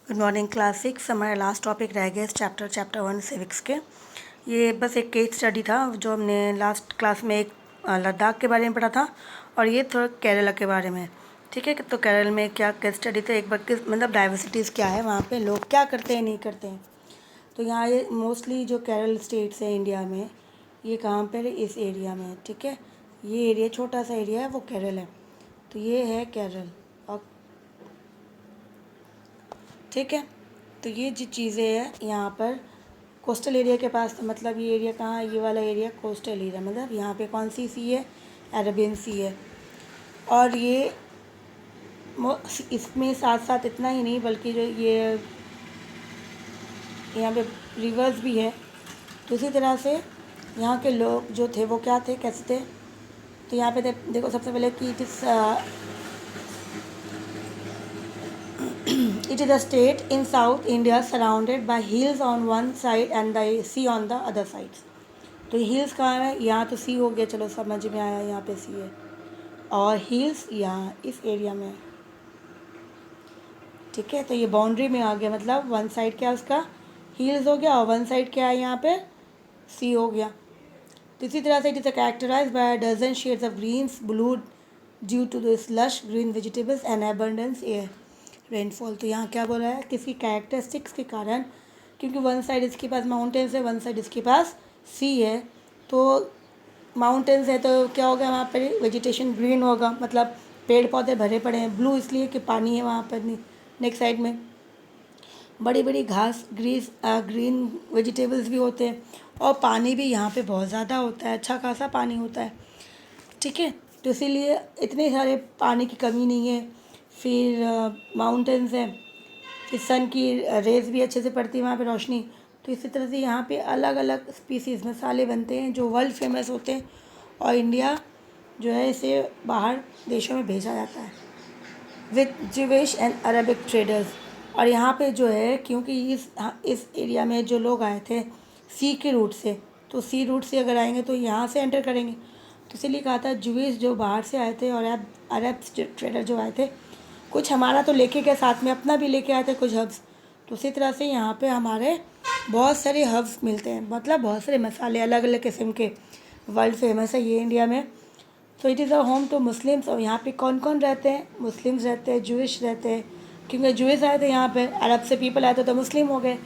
Good morning class 6। हमारा last topic रह गया इस चैप्टर 1 सिविक्स के। ये बस एक केस स्टडी था जो हमने लास्ट क्लास में एक लद्दाख के बारे में पढ़ा था और ये थोड़ा केरला के बारे में। ठीक है, तो केरल में क्या केस स्टडी था, एक बार किस मतलब डाइवर्सिटीज़ क्या है, वहाँ पे लोग क्या करते हैं नहीं करते हैं। तो यहाँ ये मोस्टली जो केरल स्टेट्स है इंडिया में, ये कहाँ पर, इस एरिया में। ठीक है, ये एरिया छोटा सा एरिया है, वो केरल है। तो ये है केरल। और ठीक है, तो ये जो चीज़ें हैं यहाँ पर कोस्टल एरिया के पास, तो मतलब ये एरिया कहाँ है, ये वाला एरिया कोस्टल एरिया, मतलब यहाँ पे कौन सी सी है, अरेबियन सी है। और ये इसमें साथ साथ इतना ही नहीं बल्कि जो ये यहाँ पे रिवर्स भी है। तो इसी तरह से यहाँ के लोग जो थे वो क्या थे, कैसे थे। तो यहाँ पे देखो सबसे पहले कि it is a state in South India surrounded by hills on one side and the sea on the other side. तो हिल्स कहाँ है, यहाँ तो सी हो गया, चलो समझ में आया, यहाँ पे सी है और हिल्स यहाँ इस एरिया में। ठीक है, तो ये बाउंड्री में आ गया, मतलब वन साइड क्या उसका हिल्स हो गया और वन साइड क्या है यहाँ पे सी हो गया। तो इसी तरह से it is characterise by dozen shades of greens blue due to this lush green vegetables and abundance air rainfall. तो यहाँ क्या बोला है, किसकी कैरेक्टरिस्टिक्स के कारण, क्योंकि वन साइड इसके पास माउंटेन्स है, वन साइड इसके पास सी है। तो माउंटेन्स है तो क्या होगा, वहाँ पर वेजिटेशन ग्रीन होगा, मतलब पेड़ पौधे भरे पड़े हैं। ब्लू इसलिए कि पानी है वहाँ पर नेक्स्ट साइड में, बड़ी बड़ी घास ग्रीन वेजिटेबल्स भी होते हैं और पानी भी यहाँ पे बहुत ज़्यादा होता है, अच्छा खासा पानी होता है। ठीक है, तो इसीलिए इतने सारे पानी की कमी नहीं है। फिर माउंटेन्स हैं, फिर सन की रेज भी अच्छे से पड़ती है वहाँ पे, रोशनी। तो इसी तरह से यहाँ पे अलग अलग स्पीसीज़ मसाले बनते हैं जो वर्ल्ड फेमस होते हैं और इंडिया जो है इसे बाहर देशों में भेजा जाता है with Jewish and Arabic traders. और यहाँ पे जो है, क्योंकि इस एरिया में जो लोग आए थे सी के रूट से, तो सी रूट से अगर आएंगे तो यहाँ से एंटर करेंगे। तो इसीलिए कहा था ज्यूविश जो बाहर से आए थे और अरब ट्रेडर जो आए थे, कुछ हमारा तो लेके गए साथ में, अपना भी लेके आए थे कुछ हब्स। तो उसी तरह से यहाँ पे हमारे बहुत सारे हब्स मिलते हैं, मतलब बहुत सारे मसाले अलग अलग किस्म के, वर्ल्ड फेमस है ये इंडिया में। तो it is a home to Muslims. और यहाँ पे कौन कौन रहते हैं, मुस्लिम्स रहते हैं, जूइश रहते हैं, क्योंकि जूइश आए थे यहाँ पे, अरब से पीपल आए थे तो मुस्लिम हो गए।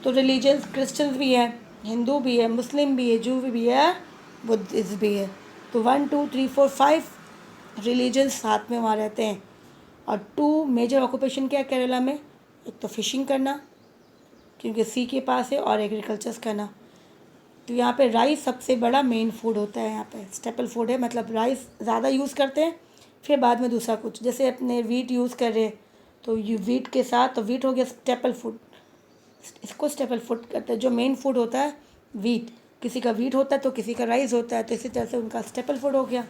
तो रिलीजन्स क्रिश्चियंस भी हैं, हिंदू भी है, मुस्लिम भी है, जू भी है, बुद्धिस्ट भी है। तो 1 2 3 4 5 रिलीजन्स साथ में वहाँ रहते हैं। और 2 मेजर ऑक्यूपेशन क्या है केरला में, एक तो फिशिंग करना क्योंकि सी के पास है, और एग्रीकल्चर्स करना। तो यहाँ पे राइस सबसे बड़ा मेन फूड होता है, यहाँ पे स्टेपल फूड है, मतलब राइस ज़्यादा यूज़ करते हैं, फिर बाद में दूसरा कुछ, जैसे अपने वीट यूज़ कर रहे हैं तो ये वीट के साथ, तो वीट हो गया स्टेपल फूड, इसको स्टेपल फूड करते हैं। जो मेन फूड होता है वीट, किसी का वीट होता है तो किसी का राइस होता है, तो इसी तरह से उनका स्टेपल फूड हो गया।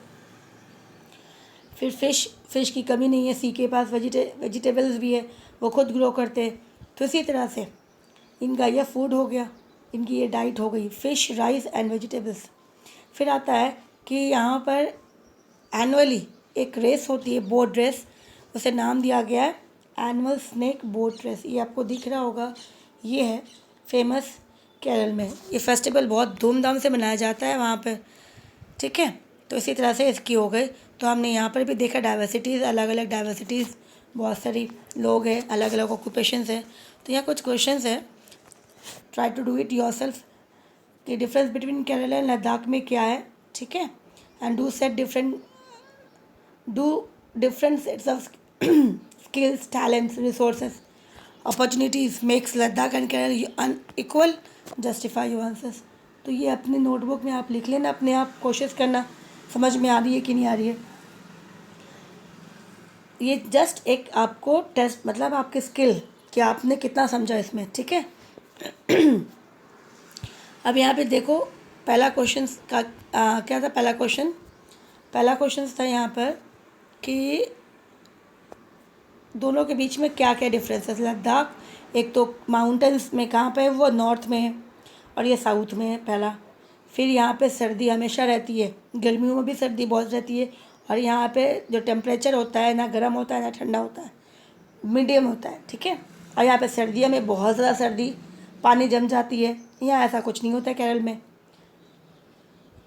फिर फ़िश की कमी नहीं है, सी के पास वेजिटेबल्स भी है, वो खुद ग्रो करते हैं। तो इसी तरह से इनका यह फूड हो गया, इनकी ये डाइट हो गई, फ़िश राइस एंड वेजिटेबल्स। फिर आता है कि यहाँ पर एनुअली एक रेस होती है, बोट रेस, उसे नाम दिया गया है एनुअल स्नेक बोट रेस। ये आपको दिख रहा होगा, ये है फेमस केरल में। ये फेस्टिवल बहुत धूमधाम से मनाया जाता है वहाँ पर। ठीक है, तो इसी तरह से इसकी हो गई। तो हमने यहाँ पर भी देखा डाइवर्सिटीज़, अलग अलग डाइवर्सिटीज़, बहुत सारी लोग हैं, अलग अलग ऑक्यूपेशंस हैं। तो यहाँ कुछ क्वेश्चंस हैं, try to do it yourself कि difference between Kerala and Ladakh में क्या है। ठीक है, and do different sets of skills, talents, resources, opportunities makes Ladakh and Kerala unequal, justify your answers. तो ये अपने नोटबुक में आप लिख लेना, अपने आप कोशिश करना समझ में आ रही है कि नहीं आ रही है। ये जस्ट एक आपको टेस्ट, मतलब आपकी स्किल कि आपने कितना समझा इसमें। ठीक है, अब यहाँ पे देखो पहला क्वेश्चन का क्या था, पहला क्वेश्चन था यहाँ पर कि दोनों के बीच में क्या क्या डिफरेंस है। लद्दाख एक तो माउंटेन्स में कहाँ पे है, वो नॉर्थ में है और ये साउथ में है पहला। फिर यहाँ पे सर्दी हमेशा रहती है, गर्मियों में भी सर्दी बहुत रहती है, और यहाँ पे जो टेम्परेचर होता है ना गर्म होता है ना ठंडा होता है, मीडियम होता है। ठीक है, और यहाँ पे सर्दियों में बहुत ज़्यादा सर्दी, पानी जम जाती है। यहाँ ऐसा कुछ नहीं होता है केरल में।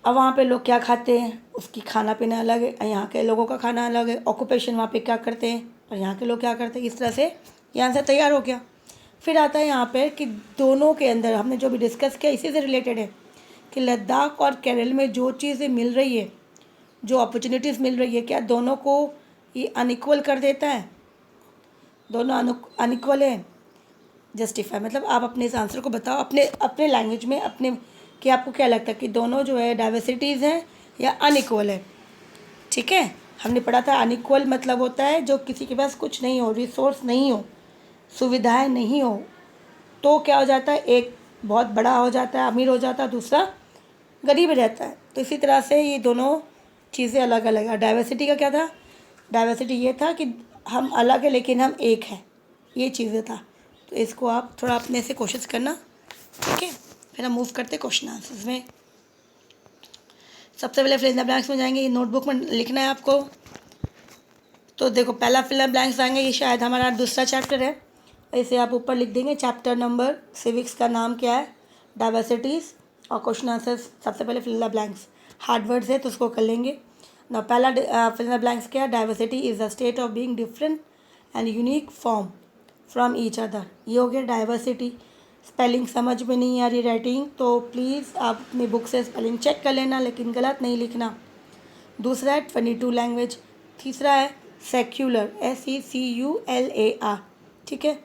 अब वहाँ पे लोग क्या खाते हैं, उसकी खाना पीना अलग है, यहाँ के लोगों का खाना अलग है, ऑक्यूपेशन वहाँ पे क्या करते हैं और यहाँ के लोग क्या करते हैं। इस तरह से यहाँ से तैयार हो गया। फिर आता है यहाँ पे कि दोनों के अंदर हमने जो भी डिस्कस किया इसी से रिलेटेड है कि लद्दाख और केरल में जो चीज़ें मिल रही है, जो अपॉर्चुनिटीज़ मिल रही है, क्या दोनों को ये अनइक्वल कर देता है? दोनों अनइक्वल है। जस्टिफाई मतलब आप अपने इस आंसर को बताओ अपने अपने लैंग्वेज में, अपने कि आपको क्या लगता है कि दोनों जो है डाइवर्सिटीज़ हैं या अनइक्वल है। ठीक है, हमने पढ़ा था अनइक्वल मतलब होता है जो किसी के पास कुछ नहीं हो, रिसोर्स नहीं हो, सुविधाएं नहीं हो, तो क्या हो जाता है, एक बहुत बड़ा हो जाता है, अमीर हो जाता है, दूसरा गरीब रहता है। तो इसी तरह से ये दोनों चीज़ें अलग अलग है। डाइवर्सिटी का क्या था? डाइवर्सिटी ये था कि हम अलग है लेकिन हम एक हैं, ये चीज़ें था। तो इसको आप थोड़ा अपने से कोशिश करना। ठीक है, फिर हम मूव करते क्वेश्चन आंसर्स में। सबसे पहले फिल इन द ब्लैंक्स में जाएंगे। ये नोटबुक में लिखना है आपको। तो देखो पहला फिल इन द ब्लैंक्स आएंगे, ये शायद हमारा दूसरा चैप्टर है, इसे आप ऊपर लिख देंगे। चैप्टर नंबर सिविक्स का नाम क्या है? डाइवर्सिटीज़। और क्वेश्चन आंसर्स सबसे पहले fill in the blanks hard words है तो उसको कर लेंगे ना। पहला फिल इन द ब्लैंक्स क्या है? Diversity is the state of being different and unique form from each other. ये हो गया डाइवर्सिटी। स्पेलिंग समझ में नहीं आ रही राइटिंग तो प्लीज़ आप अपनी बुक से स्पेलिंग चेक कर लेना, लेकिन गलत नहीं लिखना। दूसरा है 22 लैंग्वेज। तीसरा है सेक्युलर, SECULAR। ठीक है,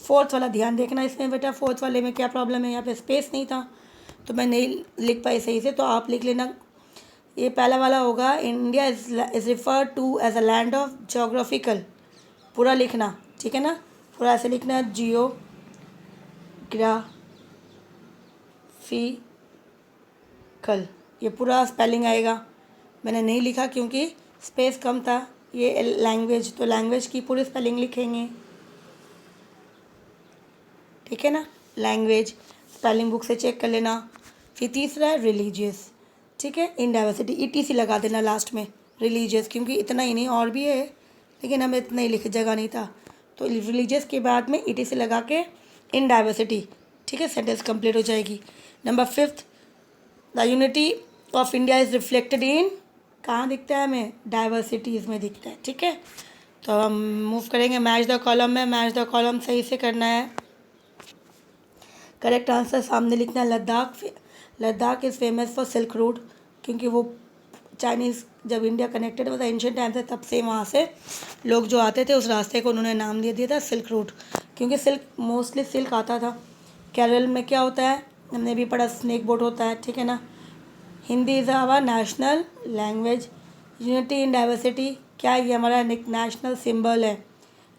फोर्थ वाला ध्यान देखना इसमें बेटा, फोर्थ वाले में क्या प्रॉब्लम है, यहाँ पे स्पेस नहीं था तो मैं नहीं लिख पाई सही से, तो आप लिख लेना। ये पहला वाला होगा, India is referred to as a land of geographical. पूरा लिखना, ठीक है ना, पूरा ऐसे लिखना, जियोग्राफिकल, ये पूरा स्पेलिंग आएगा। मैंने नहीं लिखा क्योंकि स्पेस कम था। ये लैंग्वेज, तो लैंग्वेज की पूरी स्पेलिंग लिखेंगे, ठीक है ना। लैंग्वेज स्पेलिंग बुक से चेक कर लेना। फिर तीसरा है रिलीजियस, ठीक है, इन डाइवर्सिटी ETC लगा देना लास्ट में, रिलीजियस, क्योंकि इतना ही नहीं और भी है लेकिन हमें इतना ही लिखे, जगह नहीं था, तो रिलीजियस के बाद में ETC लगा के इन डाइवर्सिटी, ठीक है, सेंटेंस कंप्लीट हो जाएगी। Number 5, the unity of India is reflected in, कहाँ दिखता है हमें? डाइवर्सिटीज़ में दिखता है, ठीक है। तो हम मूव करेंगे मैच द कॉलम में। मैच द कॉलम सही से करना है। करेक्ट आंसर सामने लिखना है, Ladakh is famous for silk route, क्योंकि वो चाइनीज़ जब इंडिया कनेक्टेड हुआ था एंशियंट टाइम से, तब से वहाँ से लोग जो आते थे उस रास्ते को उन्होंने नाम दे दिया था सिल्क रूट, क्योंकि सिल्क मोस्टली सिल्क आता था। केरल में क्या होता है, हमने भी पढ़ा, स्नेक बोट होता है, ठीक है ना। Hindi is our national language. Unity in diversity, क्या ये हमारा नेशनल सिंबल है।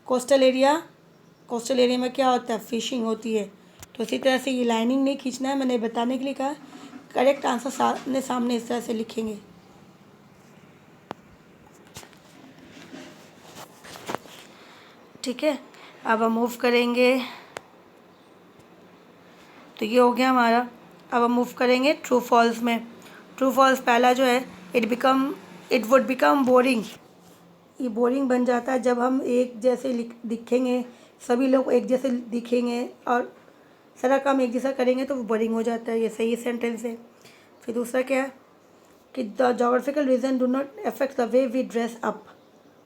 कोस्टल एरिया में क्या होता है? फिशिंग होती है। तो इसी तरह से ये लाइनिंग नहीं खींचना है, मैंने बताने के लिए कहा। करेक्ट आंसर सामने इस तरह से लिखेंगे। ठीक है, अब हम मूव करेंगे, तो ये हो गया हमारा। अब हम मूव करेंगे ट्रू फॉल्स में। ट्रू फॉल्स पहला जो है, इट वुड बिकम बोरिंग। ये बोरिंग बन जाता है जब हम एक जैसे दिखेंगे, सभी लोग एक जैसे दिखेंगे और सारा काम एक जैसा करेंगे तो वो बोरिंग हो जाता है। ये सही सेंटेंस है। फिर दूसरा क्या है कि the geographical region do not affect the way we dress up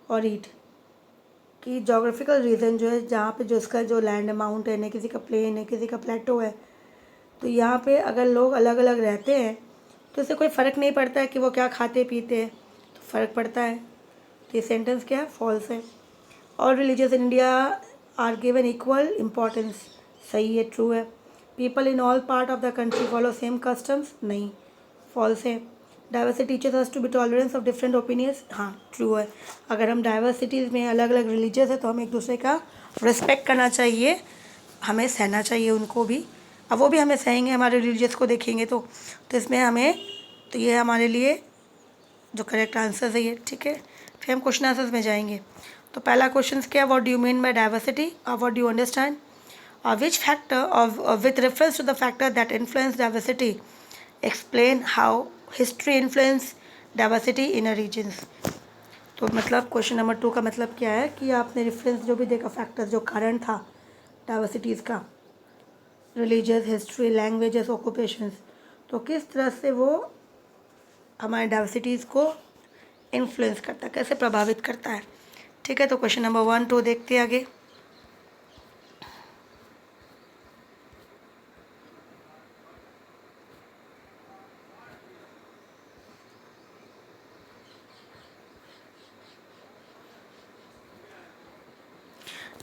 और ईट, कि जोग्राफिकल रीज़न जो है, जहाँ पे जो इसका जो लैंड है, माउंटेन है, किसी का प्लेन है, किसी का प्लेटो है, तो यहाँ पे अगर लोग अलग अलग रहते हैं तो इससे कोई फ़र्क नहीं पड़ता है कि वो क्या खाते पीते हैं, तो फ़र्क पड़ता है। तो ये सेंटेंस क्या है? फॉल्स है। और religious in India are given equal importance, सही है, ट्रू है। People in all part of the country follow same customs, नहीं, फॉल्स है। Diversity teachers us to be tolerance of different opinions, हाँ, ट्रू है। अगर हम डाइवर्सिटीज़ में अलग अलग रिलीजियस है तो हमें एक दूसरे का रिस्पेक्ट करना चाहिए, हमें सहना चाहिए उनको भी, अब वो भी हमें सहेंगे, हमारे रिलीजियस को देखेंगे तो इसमें हमें, तो ये हमारे लिए जो करेक्ट आंसर है ये, ठीक है। फिर हम क्वेश्चन आंसर्स में जाएंगे। तो पहला क्वेश्चन क्या, what do you mean by diversity और what do you understand, which factor with reference to the factor that influence diversity explain how history influence diversity in a regions. तो मतलब question number 2 का मतलब क्या है कि आपने रेफरेंस जो भी देखा, फैक्टर जो कारण था डाइवर्सिटीज़ का, रिलीजियस, हिस्ट्री, लैंग्वेजेस, ऑक्यूपेशंस, तो किस तरह से वो हमारे डाइवर्सिटीज़ को इन्फ्लुएंस करता है, कैसे प्रभावित करता है। ठीक है, तो क्वेश्चन नंबर 1 2 देखते हैं आगे।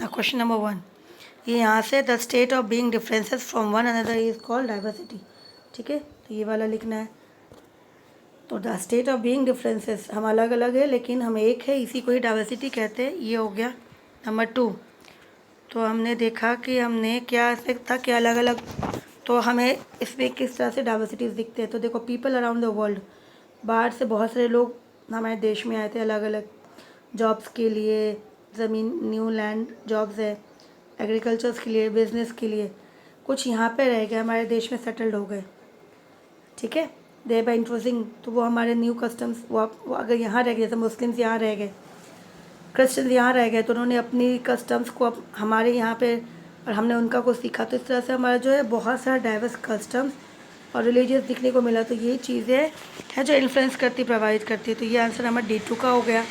क्वेश्चन नंबर 1, ये यहाँ से the state of being differences from one another is called diversity. ठीक है, तो ये वाला लिखना है। तो the state of being differences, हम अलग अलग है लेकिन हम एक है, इसी को ही डाइवर्सिटी कहते हैं। ये हो गया नंबर 2। तो हमने देखा कि हमने क्या था कि अलग अलग, तो हमें इसमें किस तरह से डाइवर्सिटीज़ दिखते हैं। तो देखो, पीपल अराउंड द वर्ल्ड, बाहर से बहुत सारे लोग हमारे देश में आए थे अलग अलग जॉब्स के लिए, ज़मीन, न्यू लैंड जॉब्स है, एग्रीकल्चर्स के लिए, बिजनेस के लिए। कुछ यहाँ पे रह गए, हमारे देश में सेटल्ड हो गए। ठीक है, दे बाय इंट्रोजिंग, तो वो हमारे न्यू कस्टम्स, वो अगर यहाँ रह गए, जैसे मुस्लिम्स यहाँ रह गए, क्रिश्चियन यहाँ रह गए, तो उन्होंने अपनी कस्टम्स को अब हमारे यहाँ पे, और हमने उनका कुछ सीखा। तो इस तरह से हमारा जो है बहुत सारा डाइवर्स कस्टम्स और रिलीजियस दिखने को मिला। तो ये चीज़ें है जो इन्फ्लुएंस करती, प्रभावित करती है। तो ये आंसर हमारा D2 का हो गया।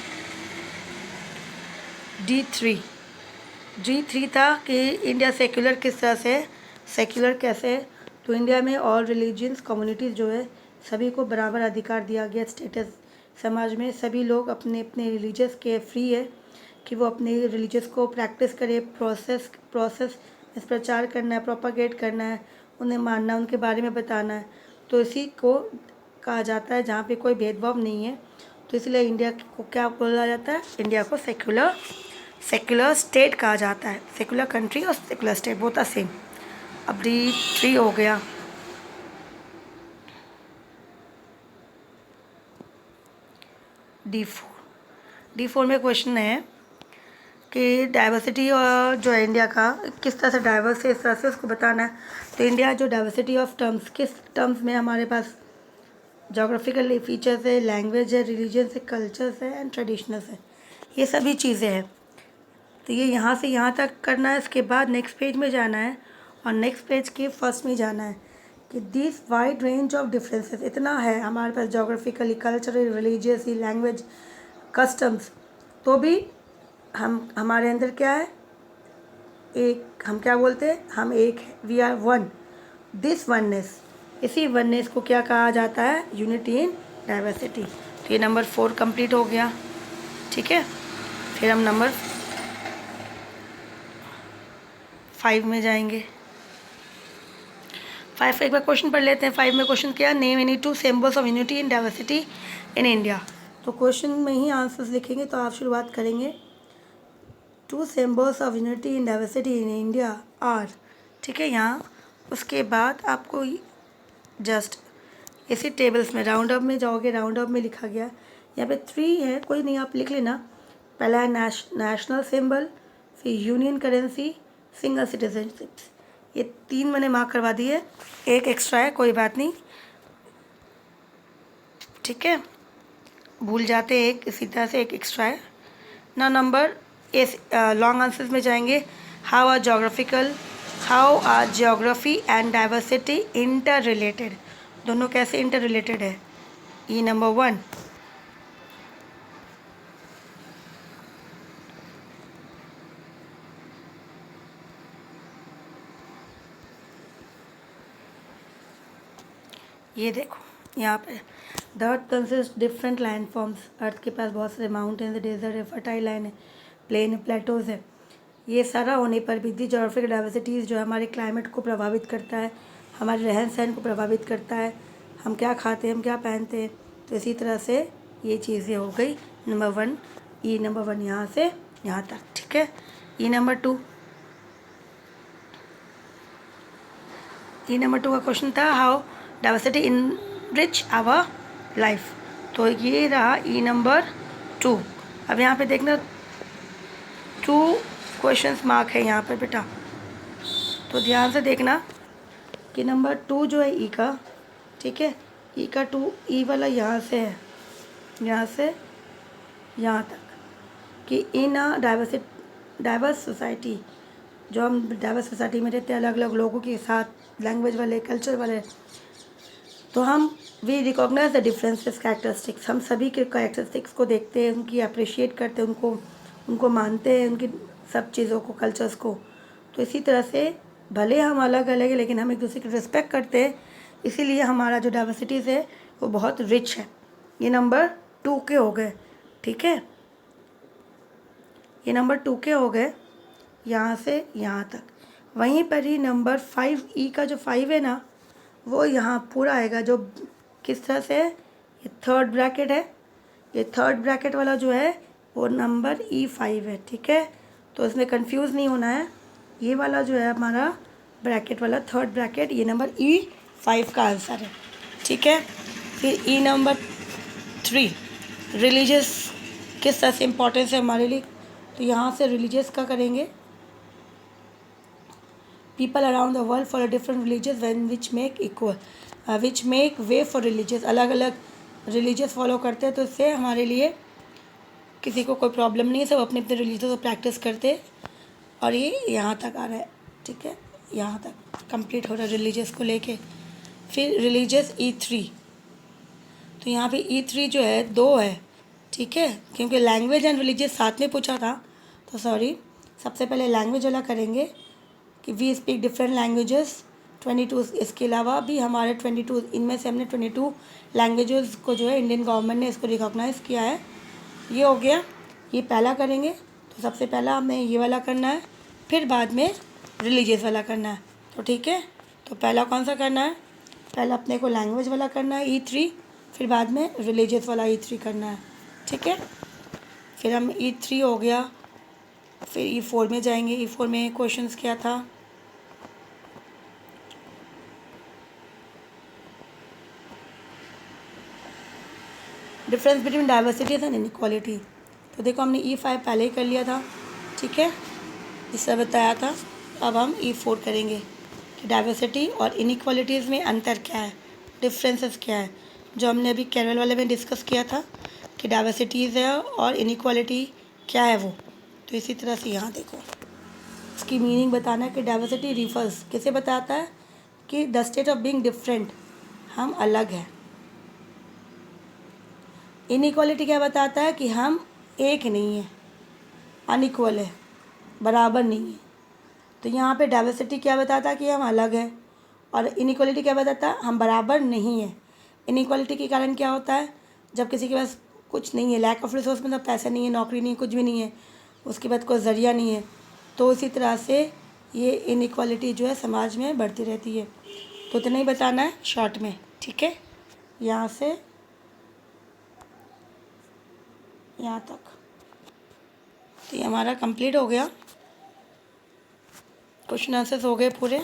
D3 था कि इंडिया सेक्युलर किस तरह से, सेक्युलर कैसे है। तो इंडिया में ऑल रिलीजियंस कम्युनिटीज़ जो है सभी को बराबर अधिकार दिया गया, स्टेटस, समाज में सभी लोग अपने अपने रिलीजियस के फ्री है कि वो अपने रिलीजियस को प्रैक्टिस करे, प्रोसेस इस प्रचार करना है, प्रोपागेट करना है, उन्हें मानना, उनके बारे में बताना है। तो इसी को कहा जाता है जहाँ पे कोई भेदभाव नहीं है। तो इसलिए इंडिया को क्या बोला जाता है, इंडिया को सेक्युलर स्टेट कहा जाता है। सेक्युलर कंट्री और secular state both are same. अब D3 हो गया। D4 में क्वेश्चन है कि डाइवर्सिटी और जो है इंडिया का किस तरह से डाइवर्स है, इस तरह से उसको बताना है। तो इंडिया जो डाइवर्सिटी ऑफ टर्म्स, किस टर्म्स में हमारे पास जोग्राफिकल फीचर्स है, लैंग्वेज है, रिलीजन है, कल्चर्स है एंड ट्रेडिशनल्स है, ये सभी चीज़ें हैं। तो ये यहाँ से यहाँ तक करना है। इसके बाद नेक्स्ट पेज में जाना है और नेक्स्ट पेज के फर्स्ट में जाना है कि this wide range of differences, इतना है हमारे पास geographically, culturally, religiously, language, customs, तो भी हमारे अंदर क्या है, एक, हम क्या बोलते हैं, हम एक है, we are one. This oneness, इसी वननेस को क्या कहा जाता है, यूनिटी इन डाइवर्सिटी। तो ये नंबर 4 कंप्लीट हो गया। ठीक है, फिर हम नंबर 5 में जाएंगे। 5 एक बार क्वेश्चन पढ़ लेते हैं। 5 में क्वेश्चन क्या, name any 2 symbols of unity in diversity in India. तो क्वेश्चन में ही आंसर्स लिखेंगे। तो आप शुरुआत करेंगे, 2 symbols of unity in diversity in India are. ठीक है, यहाँ उसके बाद आपको जस्ट इसी टेबल्स में राउंड अप में जाओगे, राउंड अप में लिखा गया यहाँ पे 3 है, कोई नहीं, आप लिख लेना। पहला है नेशनल सिंबल, फिर यूनियन करेंसी, सिंगल सिटीजनशिप। ये 3 मैंने मार्क करवा दिए, एक एक्स्ट्रा है, कोई बात नहीं। ठीक है, भूल जाते एक, इसी तरह से एक एक्स्ट्रा है ना। नंबर लॉन्ग आंसर्स में जाएंगे। How are geography and diversity interrelated, दोनों कैसे इंटर रिलेटेड है। ई नंबर 1, ये देखो यहाँ पे, the earth consist different land forms, earth के पास बहुत सारे माउंटेन्स, डेजर्ट है, फर्टाइल लैंड है, प्लेन है, प्लेटोज है। ये सारा होने पर भी दी जोग्राफिकल डाइवर्सिटीज़ जो हमारे क्लाइमेट को प्रभावित करता है, हमारे रहन सहन को प्रभावित करता है, हम क्या खाते हैं, हम क्या पहनते हैं। तो इसी तरह से ये चीज़ें हो गई नंबर 1, ई नंबर 1 यहाँ से यहाँ तक। ठीक है, ई नंबर 2, ई नंबर 2 का क्वेश्चन था, how diversity enrich our life. तो ये रहा ई नंबर 2। अब यहाँ पे देखना 2 क्वेश्चंस मार्क है यहाँ पे बेटा, तो ध्यान से देखना कि नंबर 2 जो है ई का, ठीक है, ई का 2, ई वाला यहाँ से है, यहाँ से यहाँ तक कि इन अ डाइवर्स सोसाइटी जो हम डाइवर्स सोसाइटी में रहते हैं अलग अलग लोगों के साथ, लैंग्वेज वाले, कल्चर वाले, तो हम we recognise the differences characteristics, हम सभी के कैरेक्टरिस्टिक्स को देखते हैं, उनकी अप्रिशिएट करते हैं, उनको मानते हैं, उनकी सब चीज़ों को, कल्चर्स को। तो इसी तरह से भले हम अलग अलग हैं लेकिन हम एक दूसरे की रिस्पेक्ट करते हैं, इसीलिए हमारा जो डाइवर्सिटीज़ है वो बहुत रिच है। ये नंबर 2 के हो गए, ठीक है, ये नंबर 2 के हो गए यहाँ से यहाँ तक। वहीं पर ही नंबर 5E का जो 5 है ना, वो यहाँ पूरा आएगा, जो किस तरह से, ये थर्ड ब्रैकेट है, ये थर्ड ब्रैकेट वाला जो है वो नंबर E5 है, ठीक है। तो इसमें कंफ्यूज नहीं होना है, ये वाला जो है हमारा ब्रैकेट वाला थर्ड ब्रैकेट, ये नंबर E5 का आंसर है, ठीक है। फिर E नंबर 3, रिलीजियस किस तरह से इम्पोर्टेंस है हमारे लिए, तो यहाँ से रिलीजियस का करेंगे। People around the world for different religious van which make way for religious, अलग अलग रिलीजियस फॉलो करते हैं, तो इससे हमारे लिए किसी को कोई प्रॉब्लम नहीं है, सब अपने अपने रिलीजियस को प्रैक्टिस करते। और ये यहाँ तक आ रहा है, ठीक है, यहाँ तक कंप्लीट हो रहा है रिलीजियस को लेके। फिर रिलीजियस E3, तो यहाँ पे E3 जो है 2 है, ठीक है, क्योंकि लैंग्वेज एंड रिलीजियस साथ में पूछा था, तो सॉरी, सबसे पहले लैंग्वेज वाला करेंगे कि वी स्पीक डिफरेंट लैंग्वेजेस 22। इसके अलावा भी हमारे 22, इनमें से हमने 22 लैंग्वेजेस को जो है इंडियन गवर्नमेंट ने इसको रिकॉग्नाइज़ किया है। ये हो गया, ये पहला करेंगे, तो सबसे पहला हमें ये वाला करना है, फिर बाद में रिलीजियस वाला करना है, तो ठीक है। तो पहला कौन सा करना है, पहला अपने को लैंग्वेज वाला करना है E3, फिर बाद में रिलीजियस वाला E3 करना है, ठीक है। फिर हम E3 हो गया, फिर E4 में जाएंगे। E4 में क्वेश्चंस क्या था, difference between diversities and inequality, तो देखो हमने E5 पहले ही कर लिया था, ठीक है, इससे बताया था। अब हम E4 करेंगे कि डाइवर्सिटी और इनइक्वालिटीज़ में अंतर क्या है, डिफरेंसेस क्या है, जो हमने अभी कैरल वाले में डिस्कस किया था कि डाइवर्सिटीज़ है और इनइक्वालिटी क्या है वो। तो इसी तरह से यहाँ देखो, इसकी मीनिंग बताना है कि डाइवर्सिटी रिफर्स किसे बताता है कि the state of being different, हम अलग हैं। इनइक्वालिटी क्या बताता है कि हम एक नहीं हैं, अनइक्वल है, बराबर नहीं है। तो यहाँ पे डाइवर्सिटी क्या बताता है कि हम अलग हैं, और इनइक्वालिटी क्या बताता है, हम बराबर नहीं हैं। इनइक्वालिटी के कारण क्या होता है, जब किसी के पास कुछ नहीं है, लैक ऑफ रिसोर्स, मतलब पैसा नहीं है, नौकरी नहीं है, कुछ भी नहीं है, उसके बाद कोई ज़रिया नहीं है, तो इसी तरह से ये इनइक्वालिटी जो है समाज में बढ़ती रहती है। तो इतना ही बताना है शॉर्ट में, ठीक है, यहाँ से यहाँ तक। तो ये हमारा कंप्लीट हो गया, क्वेश्चन आंसर्स हो गए पूरे।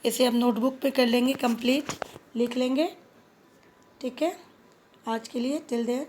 इसे हम नोटबुक पे कर लेंगे कंप्लीट, लिख लेंगे, ठीक है। आज के लिए टिल देयर।